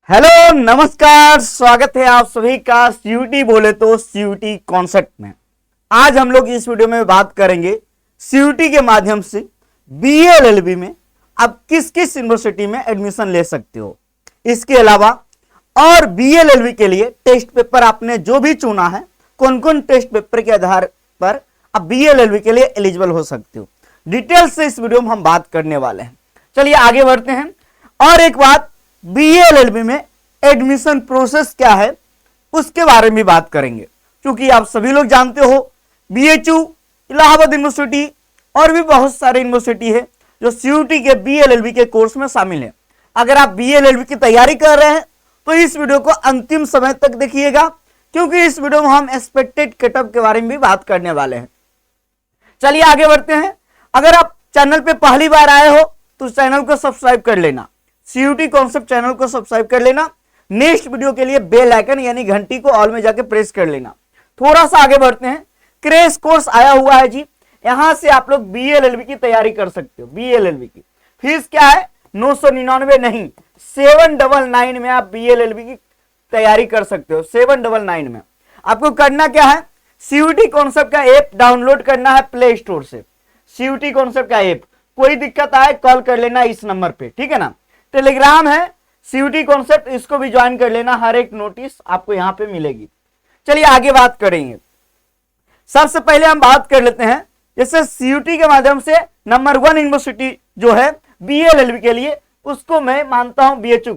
Hello नमस्कार, स्वागत है आप सभी का सीयूटी बोले तो सीयूटी कॉन्सेप्ट में। आज हम लोग इस वीडियो में बात करेंगे सीयूटी के माध्यम से बीएलएलबी में आप किस किस यूनिवर्सिटी में एडमिशन ले सकते हो। इसके अलावा और बीएलएलबी के लिए टेस्ट पेपर आपने जो भी चुना है, कौन कौन टेस्ट पेपर के आधार पर आप बीएलएलबी के लिए एलिजिबल हो सकते हो, डिटेल से इस वीडियो में हम बात करने वाले हैं। चलिए आगे बढ़ते हैं। और एक बात, बीएलएलबी में एडमिशन प्रोसेस क्या है उसके बारे में बात करेंगे, क्योंकि आप सभी लोग जानते हो बीएचयू, इलाहाबाद यूनिवर्सिटी और भी बहुत सारे यूनिवर्सिटी है जो सीयूटी के बीएलएलबी के कोर्स में शामिल है। अगर आप बीएलएलबी की तैयारी कर रहे हैं तो इस वीडियो को अंतिम समय तक देखिएगा, क्योंकि इस वीडियो में हम एक्सपेक्टेड कटऑफ के बारे में भी बात करने वाले हैं। चलिए आगे बढ़ते हैं। अगर आप चैनल पे पहली बार आए हो तो चैनल को सब्सक्राइब कर लेना, सीयूटी कॉन्सेप्ट चैनल को सब्सक्राइब कर लेना। नेक्स्ट वीडियो के लिए बेल आइकन यानी घंटी को ऑल में जाके प्रेस कर लेना। थोड़ा सा आगे बढ़ते हैं। क्रैश कोर्स आया हुआ है जी, यहां से आप लोग बीएलएलबी की तैयारी कर सकते हो। बीएलएलबी की फीस क्या है? 999 नहीं, 799 में आप बीएलएलबी की तैयारी कर सकते हो। 799 में आपको करना क्या है? सीयूटी कॉन्सेप्ट का ऐप डाउनलोड करना है प्ले स्टोर से। सीयूटी कॉन्सेप्ट का ऐप, कोई दिक्कत आए कॉल कर लेना इस नंबर पे, ठीक है ना। टेलीग्राम है सीयूटी कॉन्सेप्ट, इसको भी ज्वाइन कर लेना, हर एक नोटिस आपको यहां पे मिलेगी। चलिए आगे बात करेंगे। सबसे पहले हम बात कर लेते हैं, जैसे सीयूटी के माध्यम से नंबर 1 यूनिवर्सिटी जो है बीएलएलबी के लिए, उसको मैं मानता हूं बीएचयू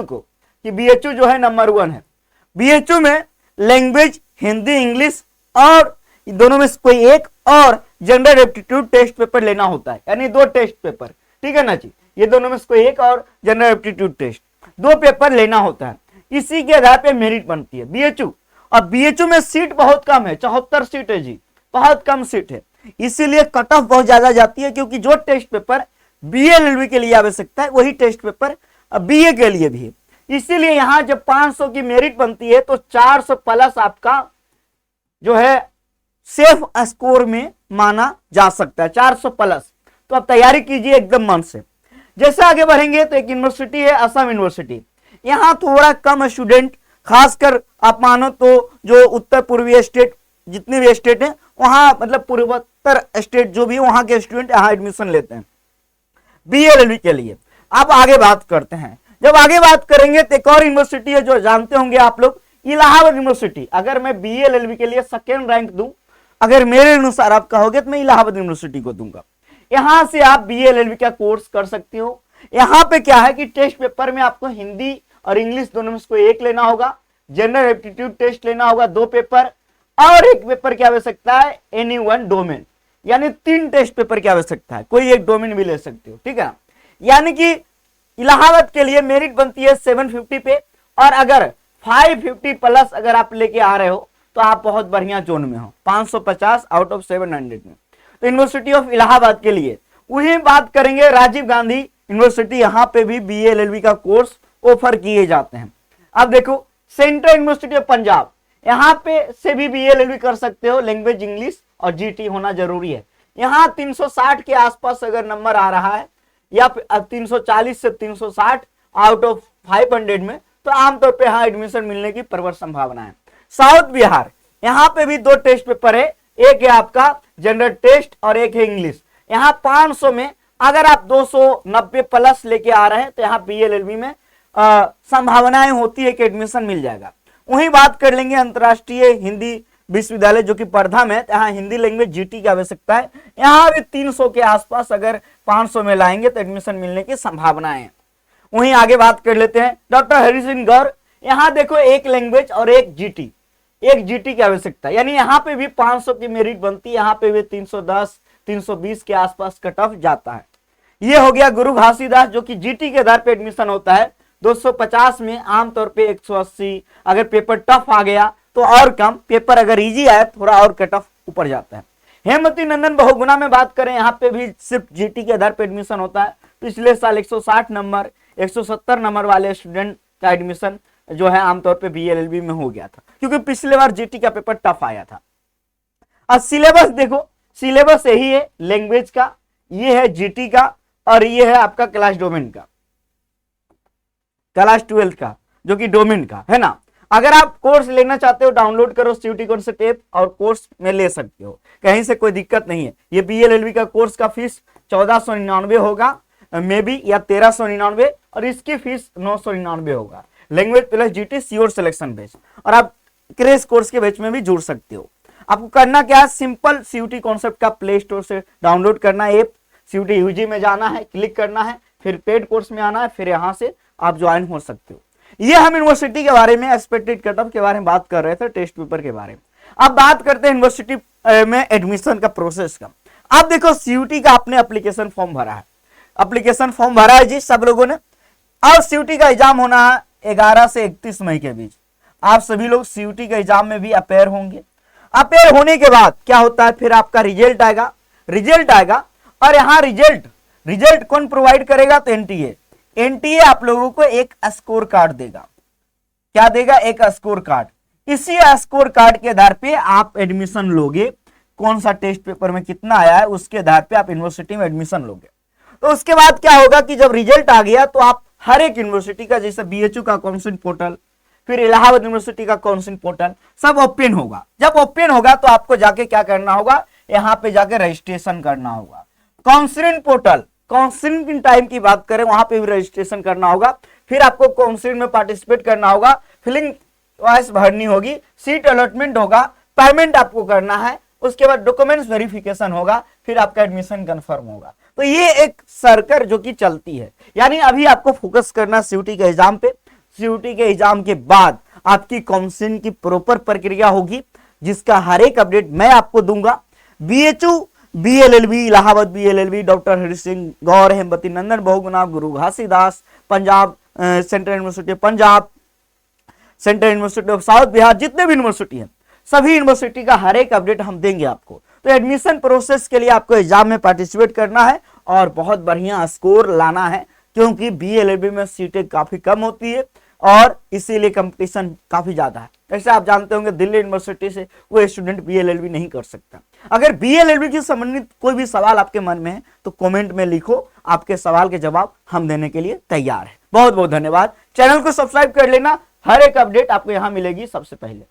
को कि बीएचयू जो है नंबर 1 है। बीएचयू में लैंग्वेज हिंदी इंग्लिश और दोनों में कोई एक और जनरल एप्टीट्यूड टेस्ट पेपर लेना होता है, यानी 2 टेस्ट पेपर, ठीक है ना जी। ये दोनों में से कोई एक और जनरल एप्टीट्यूड टेस्ट, 2 पेपर लेना होता है। इसी के आधार पे मेरिट बनती है बीएचयू। और बीएचयू में सीट बहुत कम है, 74 सीट है जी, बहुत कम सीट है, इसीलिए कट ऑफ बहुत ज्यादा जाती है। क्योंकि जो टेस्ट पेपर बीएलएलबी के लिए आवश्यकता है वही टेस्ट पेपर बीए के लिए भी है। इसीलिए यहां जब 500 की मेरिट बनती है तो 400 प्लस आपका जो है सेफ स्कोर में माना जा सकता है, 400 प्लस। तो आप तैयारी कीजिए एकदम मन से। जैसे आगे बढ़ेंगे तो एक यूनिवर्सिटी है असम यूनिवर्सिटी। यहां थोड़ा कम स्टूडेंट, खासकर आप मानो तो जो उत्तर पूर्वी स्टेट जितने भी स्टेट हैं वहां, मतलब पूर्वोत्तर स्टेट जो भी, वहां के स्टूडेंट यहां एडमिशन लेते हैं बीएलएलबी के लिए। अब आगे बात करते हैं। जब आगे बात करेंगे तो एक और यूनिवर्सिटी है जो जानते होंगे आप लोग, इलाहाबाद यूनिवर्सिटी। अगर मैं बीएलएलबी के लिए सेकेंड रैंक दूं, अगर मेरे अनुसार आप कहोगे तो मैं इलाहाबाद यूनिवर्सिटी को दूंगा। यहां से आप बीएलएलबी का कोर्स कर सकते हो। यहां पे क्या है कि टेस्ट पेपर में आपको हिंदी और इंग्लिश दोनों में से कोई एक लेना होगा, जनरल एप्टीट्यूड टेस्ट लेना होगा 2 पेपर, और एक पेपर की आवश्यकता है एनी 1 डोमेन, यानी 3 टेस्ट पेपर की आवश्यकता है, कोई एक डोमेन भी ले सकते हो, ठीक है ना। यानी कि इलाहाबाद के लिए मेरिट बनती है 750 पे, और अगर 550 प्लस अगर आप लेके आ रहे हो तो आप बहुत बढ़िया जोन में हो, 550 आउट ऑफ 700 में। तो यूनिवर्सिटी ऑफ इलाहाबाद के लिए वही बात करेंगे, राजीव गांधी यूनिवर्सिटी, यहां पे भी बीएलएलबी का कोर्स ऑफर किए जाते हैं। अब देखो सेंट्रल यूनिवर्सिटी ऑफ पंजाब, यहां पे से भी बीएलएलबी कर सकते हो। लैंग्वेज इंग्लिश और जीटी होना जरूरी है। यहां 360 के आसपास अगर नंबर आ रहा है, या 340 से 360 आउट ऑफ 500 में, तो आमतौर पे यहां एडमिशन मिलने की प्रबल संभावना है। साउथ बिहार, यहां पे भी 2 टेस्ट पेपर है, एक है आपका जनरल टेस्ट और एक है इंग्लिश। यहां 500 में अगर आप 290 प्लस लेके आ रहे हैं तो यहां बीएलएलबी में संभावनाएं होती है कि एडमिशन मिल जाएगा। वहीं बात कर लेंगे अंतर्राष्ट्रीय हिंदी विश्वविद्यालय जो कि पर्धा में, यहाँ हिंदी लैंग्वेज जीटी की आवश्यकता है। यहाँ भी 300 के आसपास अगर 500 में लाएंगे तो एडमिशन मिलने की संभावनाएं हैं। वहीं आगे बात कर लेते हैं डॉक्टर हरि सिंह गौर। यहाँ देखो एक लैंग्वेज और एक जीटी की आवश्यकता है, यानी यहाँ पे भी 500 की मेरिट बनती है। यहाँ पे भी 310 320 के आसपास कट ऑफ जाता है। ये हो गया गुरु घासीदास जो कि जीटी के आधार पे एडमिशन होता है 250 में, आमतौर पे 180। अगर पेपर टफ आ गया तो और कम, पेपर अगर इजी आया थोड़ा और कट ऑफ ऊपर जाता है। हेमवती नंदन बहुगुणा में बात करें, यहाँ पे भी सिर्फ जीटी के आधार पे एडमिशन होता है। पिछले साल 160 नंबर 170 नंबर वाले स्टूडेंट का एडमिशन जो है आमतौर पे बीएलएलबी में हो गया था, क्योंकि पिछले बार जीटी का पेपर टफ आया था। अब सिलेबस देखो, सिलेबस यही है लैंग्वेज का, ये है जीटी का, और ये है आपका क्लास डोमेन का। क्लास 12 का, जो कि डोमेन का है ना। अगर आप कोर्स लेना चाहते हो, डाउनलोड करो सीयूटी कॉन्सेप्ट ऐप और कोर्स में ले सकते हो, कहीं से कोई दिक्कत नहीं है। ये बीएलएलबी का कोर्स का फीस 1499 होगा मे बी, या 1399, और इसकी फीस 999 होगा। Language plus GT sure selection base, और आप क्रेश कोर्स के बैच में भी जुड़ सकते हो। आपको करना क्या है, सिंपल सीयूटी कॉन्सेप्ट का प्ले स्टोर से डाउनलोड करना है ऐप, सीयूटी यूजी में जाना है, क्लिक करना है, फिर पेड कोर्स में आना है, फिर यहां से आप ज्वाइन हो सकते हो। ये हम यूनिवर्सिटी के बारे में, एक्सपेक्टेड कटऑफ के बारे में बात कर रहे थे, टेस्ट पेपर के बारे में। अब बात करते हैं यूनिवर्सिटी में एडमिशन का प्रोसेस का। अब देखो सीयूटी का आपने एप्लीकेशन फॉर्म भरा है, एप्लीकेशन फॉर्म भरा है जी सब लोगों ने। अब सीयूटी का एग्जाम होना है 11 से 31 मई के बीच। आप सभी लोग सीयूटी के एग्जाम में भी अपेयर होंगे। अपेयर होने के बाद क्या होता है, फिर आपका रिजल्ट आएगा, रिजल्ट आएगा, और यहाँ रिजल्ट कौन प्रोवाइड करेगा, तो एनटीए। एनटीए आप लोगों को एक स्कोर कार्ड देगा। क्या देगा, एक स्कोर कार्ड। इसी स्कोर कार्ड के आधार पे आप एडमिशन लोगे, कौन सा टेस्ट पेपर में कितना आया है उसके आधार पे आप यूनिवर्सिटी में एडमिशन लोगे। तो उसके बाद क्या होगा कि जब रिजल्ट आ गया तो आप हर एक यूनिवर्सिटी का, जैसे बीएचयू का काउंसलिंग पोर्टल, फिर इलाहाबाद यूनिवर्सिटी का काउंसलिंग पोर्टल, सब ओपन होगा। जब ओपन होगा तो आपको जाके क्या करना होगा, यहाँ पे जाके रजिस्ट्रेशन करना होगा। काउंसलिंग पोर्टल, काउंसलिंग टाइम की बात करें, वहां पे भी रजिस्ट्रेशन करना होगा। फिर आपको काउंसलिंग में पार्टिसिपेट करना होगा, फिलिंग चॉइस भरनी होगी, सीट अलॉटमेंट होगा, पेमेंट आपको करना है, उसके बाद डॉक्यूमेंट्स वेरिफिकेशन होगा, फिर आपका एडमिशन कंफर्म होगा। तो ये एक सर्कल जो कि चलती है। यानी अभी आपको फोकस करना सीयूटी के एग्जाम पे। सीयूटी के एग्जाम के बाद आपकी काउंसलिंग की प्रॉपर प्रक्रिया होगी, जिसका हर एक अपडेट मैं आपको दूंगा। BHU, BLLB, Allahabad BLLB, doctor Hari Singh Gour, Hemvati Nandan Bahuguna, Guru Ghasidas, Punjab central university Punjab, central university of south Bihar, जितने भी यूनिवर्सिटी हैं, सभी यूनिवर्सिटी का हर एक अपडेट हम देंगे आपको। तो एडमिशन प्रोसेस के लिए आपको एग्जाम में पार्टिसिपेट करना है और बहुत बढ़िया स्कोर लाना है, क्योंकि बीएलएलबी में सीटें काफी कम होती है और इसीलिए कंपटीशन काफी ज्यादा है। जैसे आप जानते होंगे दिल्ली यूनिवर्सिटी से कोई स्टूडेंट बीएलएलबी नहीं कर सकता। अगर बीएलएलबी से संबंधित कोई भी सवाल आपके मन में है तो कमेंट में लिखो, आपके सवाल के जवाब हम देने के लिए तैयार है। बहुत बहुत धन्यवाद। चैनल को सब्सक्राइब कर लेना, हर एक अपडेट आपको यहां मिलेगी सबसे पहले।